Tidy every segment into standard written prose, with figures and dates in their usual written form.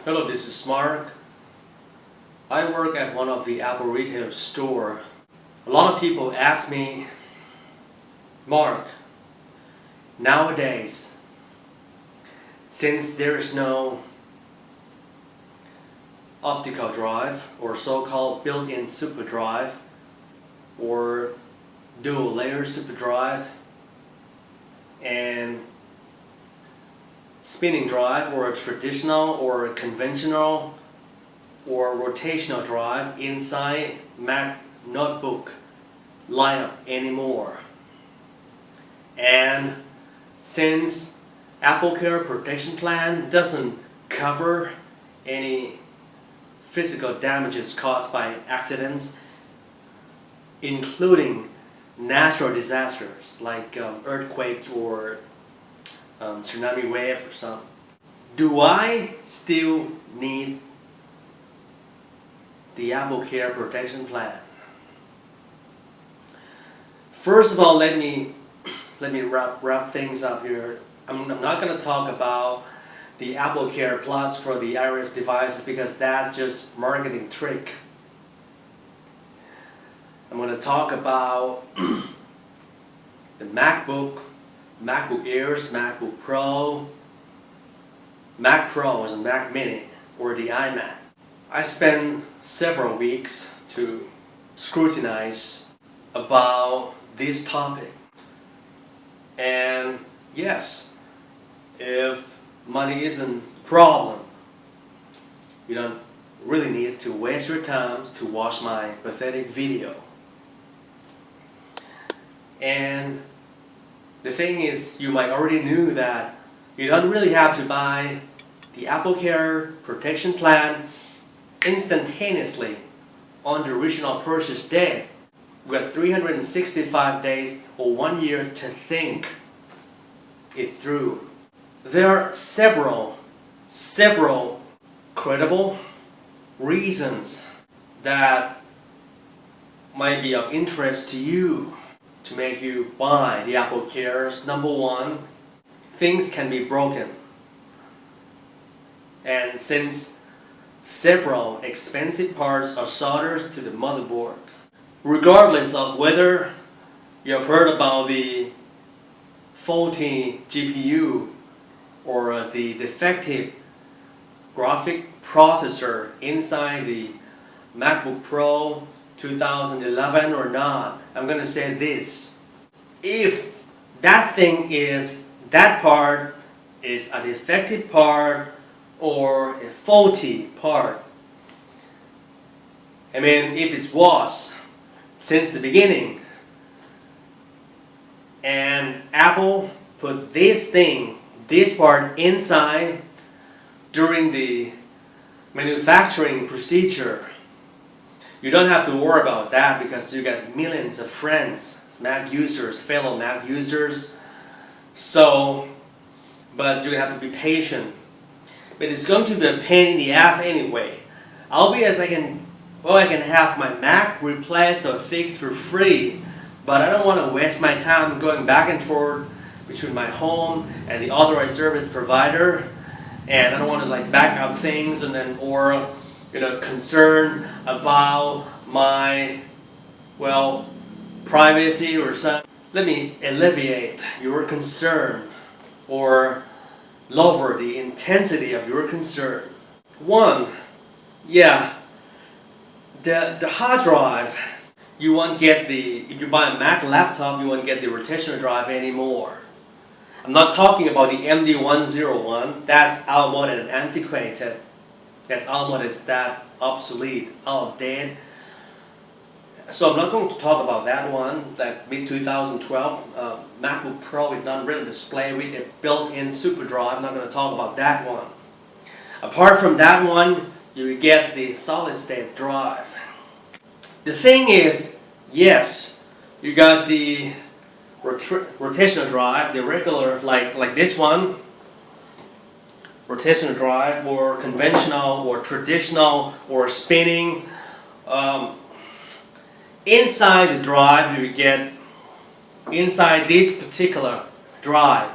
Hello, this is Mark. I work at one of the Apple retail store. A lot of people ask me, Mark, nowadays, since there is no optical drive or so-called built-in super drive or dual layer super drive and spinning drive or a traditional or a conventional or rotational drive inside Mac notebook lineup anymore. And since AppleCare protection plan doesn't cover any physical damages caused by accidents, including natural disasters like earthquakes or tsunami wave or something, do I still need the AppleCare protection plan? First of all, let me wrap things up here. I'm not going to talk about the AppleCare Plus for the iOS devices because that's just marketing trick. I'm going to talk about the MacBook Airs, MacBook Pro, Mac Pro and Mac Mini, or the iMac. I spent several weeks to scrutinize about this topic. And yes, if money isn't a problem, you don't really need to waste your time to watch my pathetic video. And the thing is, you might already knew that you don't really have to buy the AppleCare protection plan instantaneously on the original purchase date. We have 365 days or 1 year to think it through. There are several credible reasons that might be of interest to you to make you buy the AppleCare. Number one, things can be broken. And since several expensive parts are soldered to the motherboard, regardless of whether you have heard about the faulty GPU or the defective graphic processor inside the MacBook Pro 2011 or not, I'm going to say this. If that part is a defective part or a faulty part, I mean, if it was since the beginning and Apple put this part inside during the manufacturing procedure, you don't have to worry about that because you got millions of friends, Mac users, fellow Mac users. So, but you're gonna have to be patient. But it's going to be a pain in the ass anyway. Albeit I can have my Mac replaced or fixed for free, but I don't want to waste my time going back and forth between my home and the authorized service provider, and I don't want to back up things and then concern about my privacy or something. Let me alleviate your concern or lower the intensity of your concern. One, the hard drive, you won't get if you buy a Mac laptop, you won't get the rotational drive anymore. I'm not talking about the MD101, that's outmoded and antiquated. That's outmoded, it's that obsolete, outdated. So I'm not going to talk about that one, like mid-2012 MacBook Pro with non-written display with a built-in super drive. I'm not going to talk about that one. Apart from that one, you will get the solid-state drive. The thing is, yes, you got the rotational drive, the regular, like this one, rotational drive, or conventional, or traditional, or spinning. Inside the drive, you get, inside this particular drive,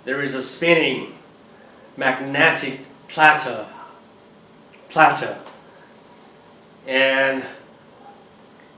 there is a spinning magnetic platter platter. And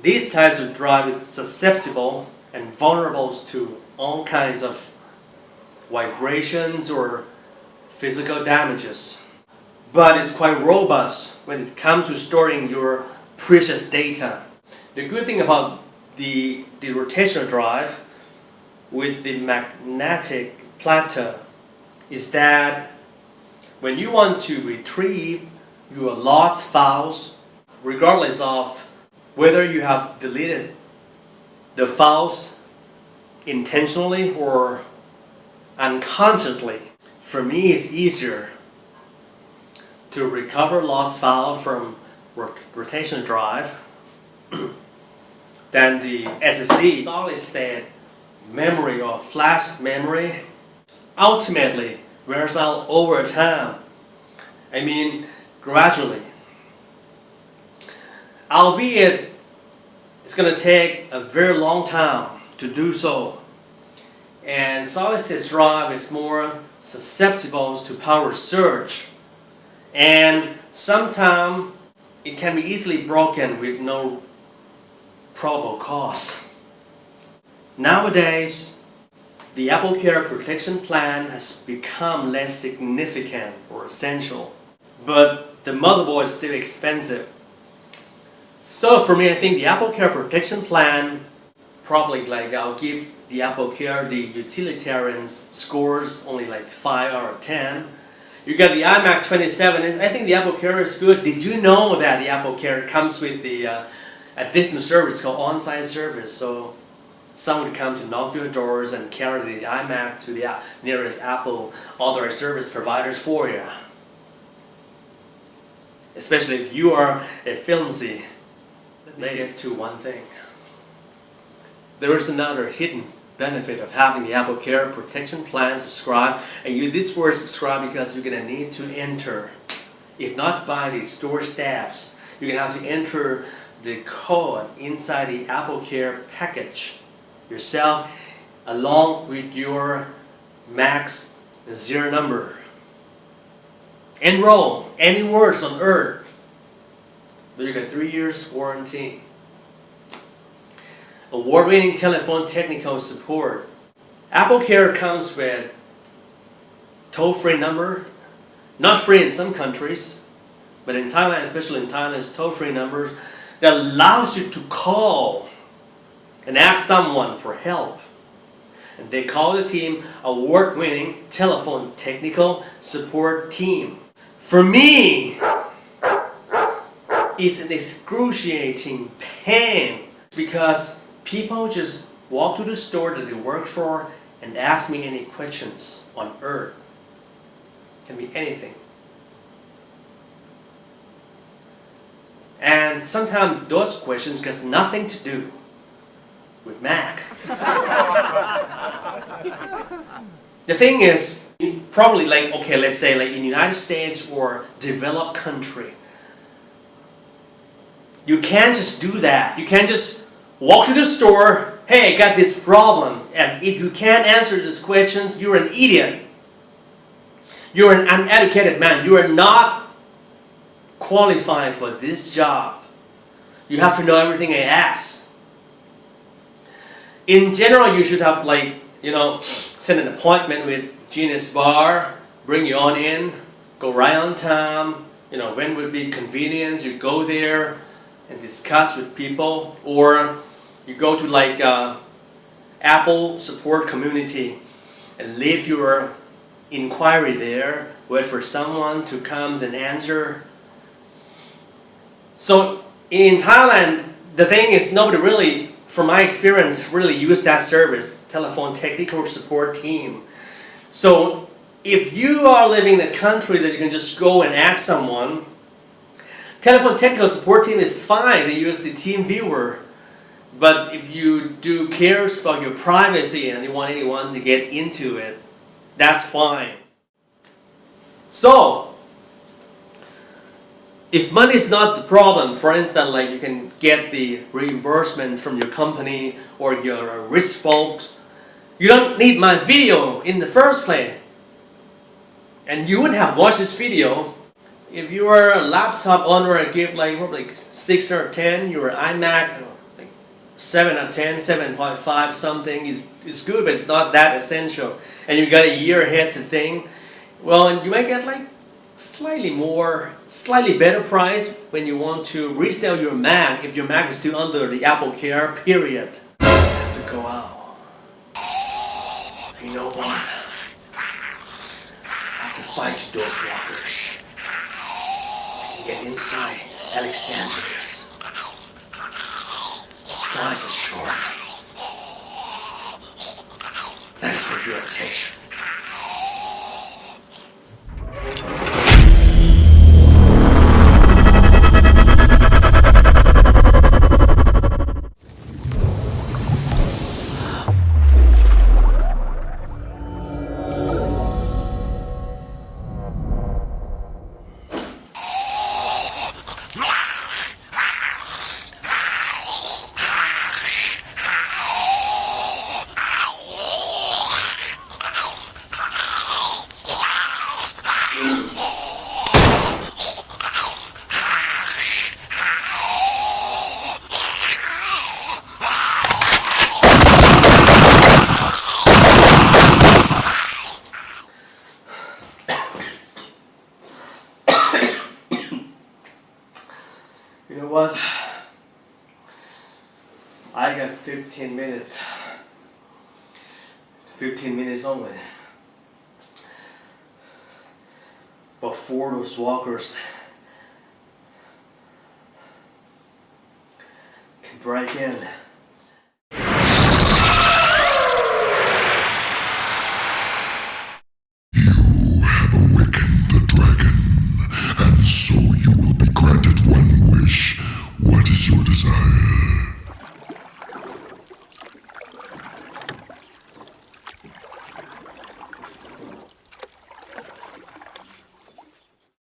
these types of drive is susceptible and vulnerable to all kinds of vibrations or physical damages. But it's quite robust when it comes to storing your precious data. The good thing about the rotational drive with the magnetic platter is that when you want to retrieve your lost files, regardless of whether you have deleted the files intentionally or unconsciously, for me it's easier to recover lost file from rotational drive than the SSD, solid state memory or flash memory. Ultimately wears out over time. I mean, gradually. Albeit, it's going to take a very long time to do so. And solid state drive is more susceptible to power surge. And sometimes it can be easily broken with no probable cause. Nowadays, the AppleCare protection plan has become less significant or essential, but the motherboard is still expensive. So for me, I think the AppleCare protection plan, probably like I'll give the AppleCare the utilitarian scores only like 5 out of 10. You got the iMac 27, I think the AppleCare is good. Did you know that the AppleCare comes with the additional service called on-site service? So someone would come to knock your doors and carry the iMac to the nearest Apple authorized service providers for you. Especially if you are a filmsy. Let me get to one thing. There is another hidden benefit of having the AppleCare protection plan subscribe, and use this word subscribe because you're going to need to enter, if not by the store staffs, you're going to have to enter the code inside the AppleCare package yourself along with your Mac's serial number. Enroll anywhere on earth. You get 3 years warranty. Award-winning telephone technical support. AppleCare comes with toll-free number, not free in some countries, but in Thailand, especially in Thailand, it's toll-free numbers that allows you to call and ask someone for help. And they call the team award-winning telephone technical support team. For me, it's an excruciating pain because people just walk to the store that they work for and ask me any questions on earth. It can be anything. And sometimes those questions got nothing to do with Mac. The thing is, probably like, okay, let's say like in the United States or developed country, you can't just do that. You can't just walk to the store, hey, I got these problems, and if you can't answer these questions, you're an idiot. You're an uneducated man. You are not qualified for this job. You have to know everything I ask. In general, you should have like, set an appointment with Genius Bar, bring you on in, go right on time, when would be convenient, you go there and discuss with people, or you go to like Apple support community and leave your inquiry there, wait for someone to come and answer. So in Thailand, the thing is nobody really, from my experience, really used that service, telephone technical support team. So if you are living in a country that you can just go and ask someone, telephone technical support team is fine, they use the team viewer. But if you do care about your privacy and you want anyone to get into it, that's fine. So, if money is not the problem, for instance, like you can get the reimbursement from your company or your rich folks, you don't need my video in the first place. And you would have watched this video if you are a laptop owner and give like probably like 6 or 10, your iMac like 7 or 10, 7.5 something is good, but it's not that essential. And you got a year ahead to think. Well, you might get like slightly better price when you want to resell your Mac if your Mac is still under the AppleCare period. You have to go out. You know what? I have to fight those walkers. I can get inside Alexandria's. Supplies are short. Thanks for your attention. You know what? I got 15 minutes. 15 minutes only. Before those walkers can break in. You have awakened the dragon, and so you will be granted one wish. What is your desire?